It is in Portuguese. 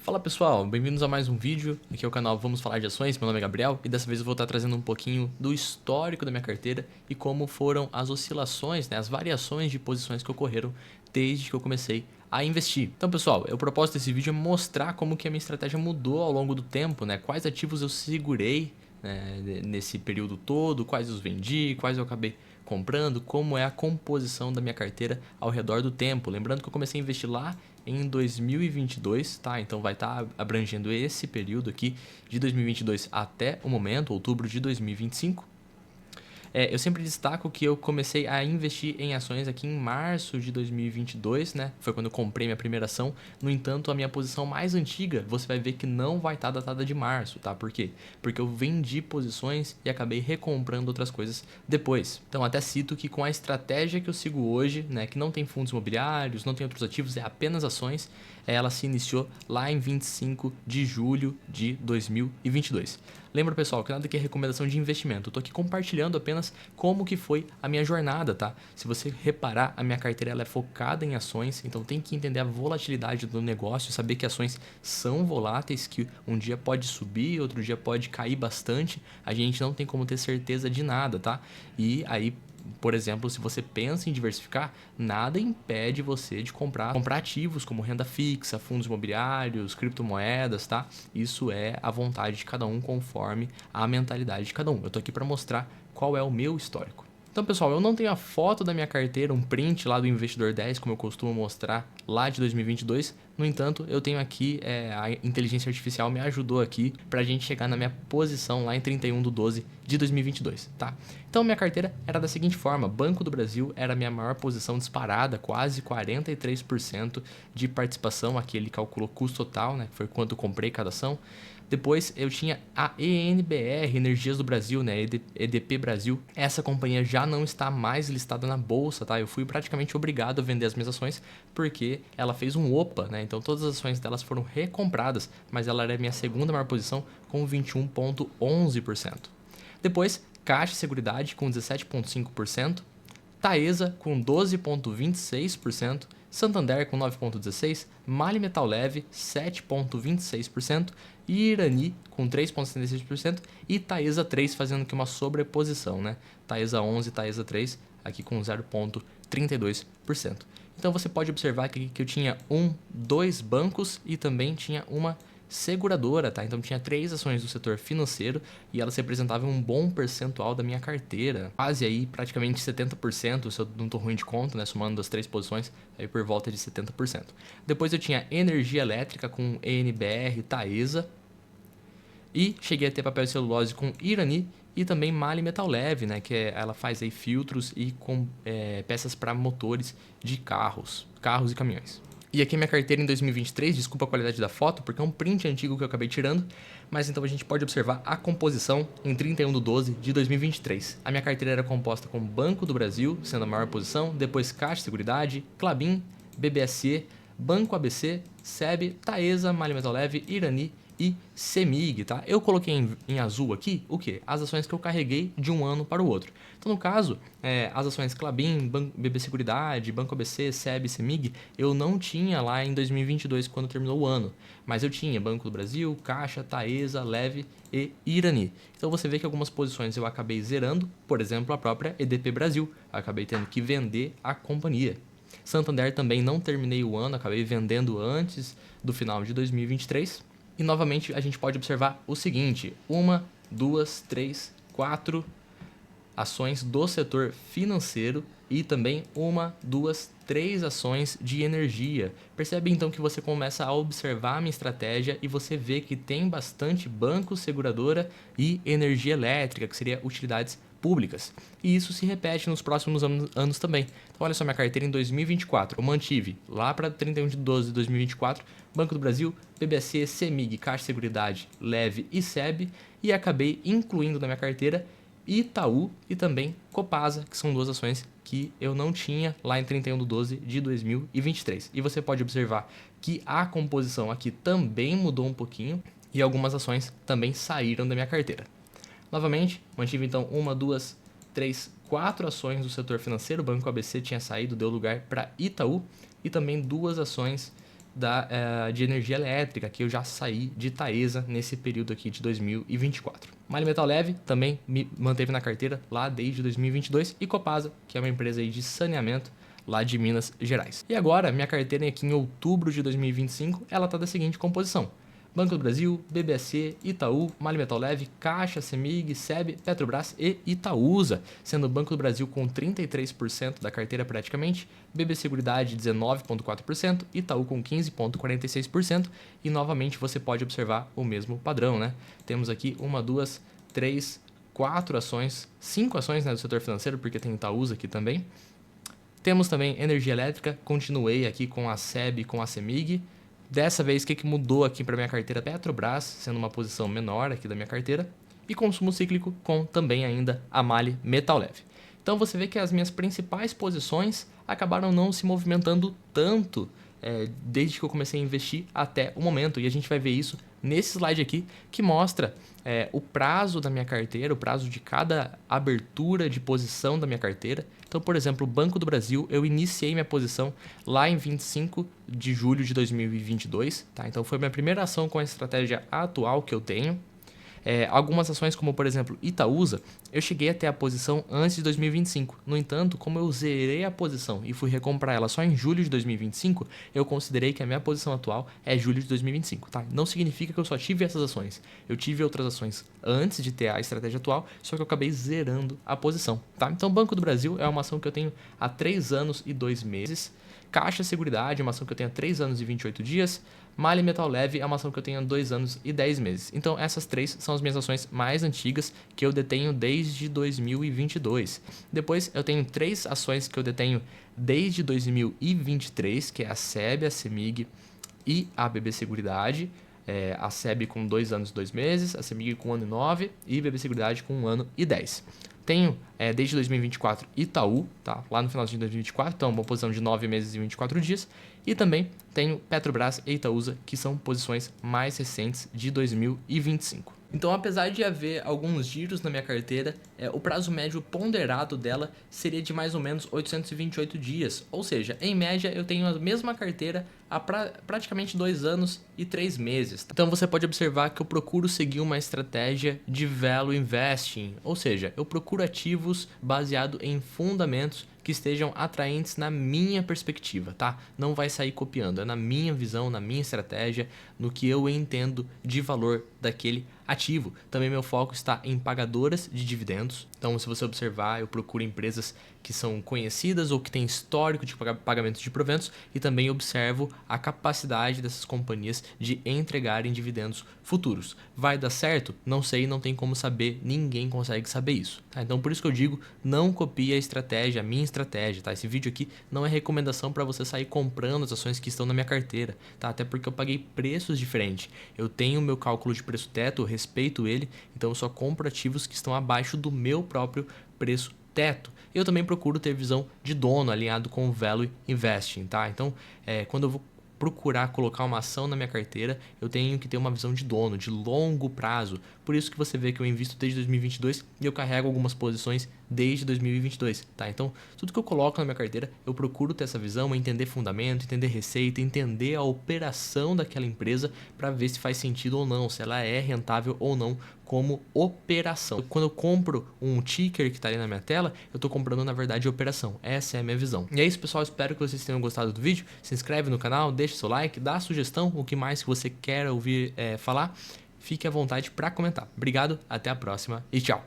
Fala pessoal, bem-vindos a mais um vídeo. Aqui é o canal Vamos Falar de Ações, meu nome é Gabriel e dessa vez eu vou estar trazendo um pouquinho do histórico da minha carteira e como foram as oscilações, as variações de posições que ocorreram desde que eu comecei a investir. Então pessoal, o propósito desse vídeo é mostrar como que a minha estratégia mudou ao longo do tempo, quais ativos eu segurei nesse período todo, quais eu vendi, quais eu acabei comprando, como é a composição da minha carteira ao redor do tempo. Lembrando que eu comecei a investir lá em 2022, tá? Então vai estar abrangendo esse período aqui de 2022 até o momento, outubro de 2025. Eu sempre destaco que eu comecei a investir em ações aqui em março de 2022, Foi quando eu comprei minha primeira ação. No entanto, a minha posição mais antiga, você vai ver que não vai estar datada de março, tá? Por quê? Porque eu vendi posições e acabei recomprando outras coisas depois. Então, até cito que com a estratégia que eu sigo hoje, que não tem fundos imobiliários, não tem outros ativos, é apenas ações, ela se iniciou lá em 25 de julho de 2022. Lembra, pessoal, que nada aqui é recomendação de investimento. Eu tô aqui compartilhando apenas como que foi a minha jornada, tá? Se você reparar, a minha carteira ela é focada em ações, então tem que entender a volatilidade do negócio, saber que ações são voláteis, que um dia pode subir, outro dia pode cair bastante. A gente não tem como ter certeza de nada, tá? E aí, por exemplo, se você pensa em diversificar, nada impede você de comprar ativos como renda fixa, fundos imobiliários, criptomoedas, tá? Isso é a vontade de cada um conforme a mentalidade de cada um. Eu tô aqui para mostrar qual é o meu histórico. Então, pessoal, eu não tenho a foto da minha carteira, um print lá do Investidor 10, como eu costumo mostrar lá de 2022. No entanto, eu tenho aqui, a inteligência artificial me ajudou aqui para a gente chegar na minha posição lá em 31/12 de 2022, tá? Então, minha carteira era da seguinte forma: Banco do Brasil era a minha maior posição disparada, quase 43% de participação. Aqui ele calculou custo total, que foi quanto eu comprei cada ação. Depois eu tinha a ENBR, Energias do Brasil, EDP Brasil. Essa companhia já não está mais listada na bolsa, tá? Eu fui praticamente obrigado a vender as minhas ações porque ela fez um OPA, Então todas as ações delas foram recompradas, mas ela era a minha segunda maior posição com 21,11%. Depois, Caixa Seguridade com 17,5%, Taesa com 12,26%, Santander com 9,16%, Mali Metal Leve 7,26%, Irani com 3,76% e Taesa 3 fazendo aqui uma sobreposição, Taesa 11 e Taesa 3 aqui com 0,32%. Então você pode observar aqui que eu tinha dois bancos e também tinha uma seguradora, tá? Então tinha 3 ações do setor financeiro e elas representavam um bom percentual da minha carteira, quase aí praticamente 70%, se eu não tô ruim de conta, somando as 3 posições, aí por volta de 70%. Depois eu tinha energia elétrica com ENBR, Taesa, e cheguei a ter papel de celulose com Irani e também Mali Metal Leve, que ela faz aí filtros e peças para motores de carros e caminhões. E aqui minha carteira em 2023, desculpa a qualidade da foto, porque é um print antigo que eu acabei tirando, mas então a gente pode observar a composição em 31/12 de 2023. A minha carteira era composta com Banco do Brasil, sendo a maior posição, depois Caixa Seguridade, Klabin, BBSE, Banco ABC, SEB, Taesa, Mali Metal Leve, Irani e CEMIG, tá? Eu coloquei em azul aqui o quê? As ações que eu carreguei de um ano para o outro. Então, no caso, as ações Klabin, BB Seguridade, Banco ABC, SEB, CEMIG, eu não tinha lá em 2022 quando terminou o ano, mas eu tinha Banco do Brasil, Caixa, Taesa, Leve e Irani. Então você vê que algumas posições eu acabei zerando, por exemplo, a própria EDP Brasil, acabei tendo que vender a companhia. Santander também não terminei o ano, acabei vendendo antes do final de 2023. E novamente a gente pode observar o seguinte: 1, 2, 3, 4 ações do setor financeiro e também 1, 2, 3 ações de energia. Percebe então que você começa a observar a minha estratégia e você vê que tem bastante banco, seguradora e energia elétrica, que seria utilidades públicas. E isso se repete nos próximos anos também. Então olha só minha carteira em 2024. Eu mantive lá para 31/12 de 2024 Banco do Brasil, BBSE, CEMIG, Caixa Seguridade, Leve e SEB, e acabei incluindo na minha carteira Itaú e também Copasa, que são 2 ações que eu não tinha lá em 31/12 de 2023. E você pode observar que a composição aqui também mudou um pouquinho e algumas ações também saíram da minha carteira. Novamente, mantive então 1, 2, 3, 4 ações do setor financeiro. O Banco ABC tinha saído, deu lugar para Itaú e também 2 ações de energia elétrica, que eu já saí de Taesa nesse período aqui de 2024. MAHLE Metal Leve também me manteve na carteira lá desde 2022 e Copasa, que é uma empresa aí de saneamento lá de Minas Gerais. E agora, minha carteira aqui em outubro de 2025, ela está da seguinte composição: Banco do Brasil, BBSE, Itaú, MAHLE Metal Leve, Caixa, CEMIG, SEB, Petrobras e Itaúsa, sendo o Banco do Brasil com 33% da carteira praticamente, BB Seguridade 19,4%, Itaú com 15,46% e novamente você pode observar o mesmo padrão, né? Temos aqui 1, 2, 3, 4 ações, 5 ações, né, do setor financeiro, porque tem Itaúsa aqui também. Temos também energia elétrica, continuei aqui com a SEB e com a CEMIG. Dessa vez, o que mudou aqui para minha carteira? Petrobras, sendo uma posição menor aqui da minha carteira. E consumo cíclico com também ainda a MAHLE Metal Leve. Então você vê que as minhas principais posições acabaram não se movimentando tanto desde que eu comecei a investir até o momento. E a gente vai ver isso nesse slide aqui, que mostra o prazo da minha carteira, o prazo de cada abertura de posição da minha carteira. Então, por exemplo, o Banco do Brasil, eu iniciei minha posição lá em 25 de julho de 2022. Tá? Então, foi minha primeira ação com a estratégia atual que eu tenho. Algumas ações, como por exemplo Itaúsa, eu cheguei até a posição antes de 2025. No entanto, como eu zerei a posição e fui recomprar ela só em julho de 2025, eu considerei que a minha posição atual é julho de 2025. Tá? Não significa que eu só tive essas ações. Eu tive outras ações antes de ter a estratégia atual, só que eu acabei zerando a posição. Tá? Então, Banco do Brasil é uma ação que eu tenho há 3 anos e 2 meses. Caixa Seguridade é uma ação que eu tenho há 3 anos e 28 dias. MAHLE Metal Leve é uma ação que eu tenho há 2 anos e 10 meses. Então, essas 3 são as minhas ações mais antigas que eu detenho desde 2022. Depois, eu tenho 3 ações que eu detenho desde 2023, que é a SEB, a CEMIG e a BB Seguridade. A SEB com 2 anos e 2 meses, a CEMIG com 1 ano e 9 e BB Seguridade com 1 ano e 10. Tenho, desde 2024, Itaú, tá? Lá no final de 2024, então uma posição de 9 meses e 24 dias. E também tenho Petrobras e Itaúsa, que são posições mais recentes de 2025. Então, apesar de haver alguns giros na minha carteira, o prazo médio ponderado dela seria de mais ou menos 828 dias. Ou seja, em média, eu tenho a mesma carteira há praticamente 2 anos e 3 meses. Então, você pode observar que eu procuro seguir uma estratégia de value investing. Ou seja, eu procuro ativos baseados em fundamentos que estejam atraentes na minha perspectiva, tá? Não vai sair copiando, é na minha visão, na minha estratégia, no que eu entendo de valor daquele ativo. Também meu foco está em pagadoras de dividendos. Então, se você observar, eu procuro empresas que são conhecidas ou que têm histórico de pagamento de proventos e também observo a capacidade dessas companhias de entregarem dividendos futuros. Vai dar certo? Não sei, não tem como saber, ninguém consegue saber isso. Tá? Então, por isso que eu digo, não copie a estratégia, a minha estratégia. Tá? Esse vídeo aqui não é recomendação para você sair comprando as ações que estão na minha carteira, tá? Até porque eu paguei preços diferentes. Eu tenho o meu cálculo de preço teto, eu respeito ele, então eu só compro ativos que estão abaixo do meu próprio preço teto. Eu também procuro ter visão de dono alinhado com o Value Investing, tá? Então, quando eu vou procurar colocar uma ação na minha carteira, eu tenho que ter uma visão de dono, de longo prazo. Por isso que você vê que eu invisto desde 2022 e eu carrego algumas posições desde 2022, tá? Então, tudo que eu coloco na minha carteira, eu procuro ter essa visão, entender fundamento, entender receita, entender a operação daquela empresa para ver se faz sentido ou não, se ela é rentável ou não como operação. Quando eu compro um ticker que está ali na minha tela, eu estou comprando na verdade a operação. Essa é a minha visão. E é isso, pessoal. Espero que vocês tenham gostado do vídeo. Se inscreve no canal, deixa seu like, dá sugestão, o que mais que você quer ouvir falar. Fique à vontade para comentar. Obrigado, até a próxima e tchau!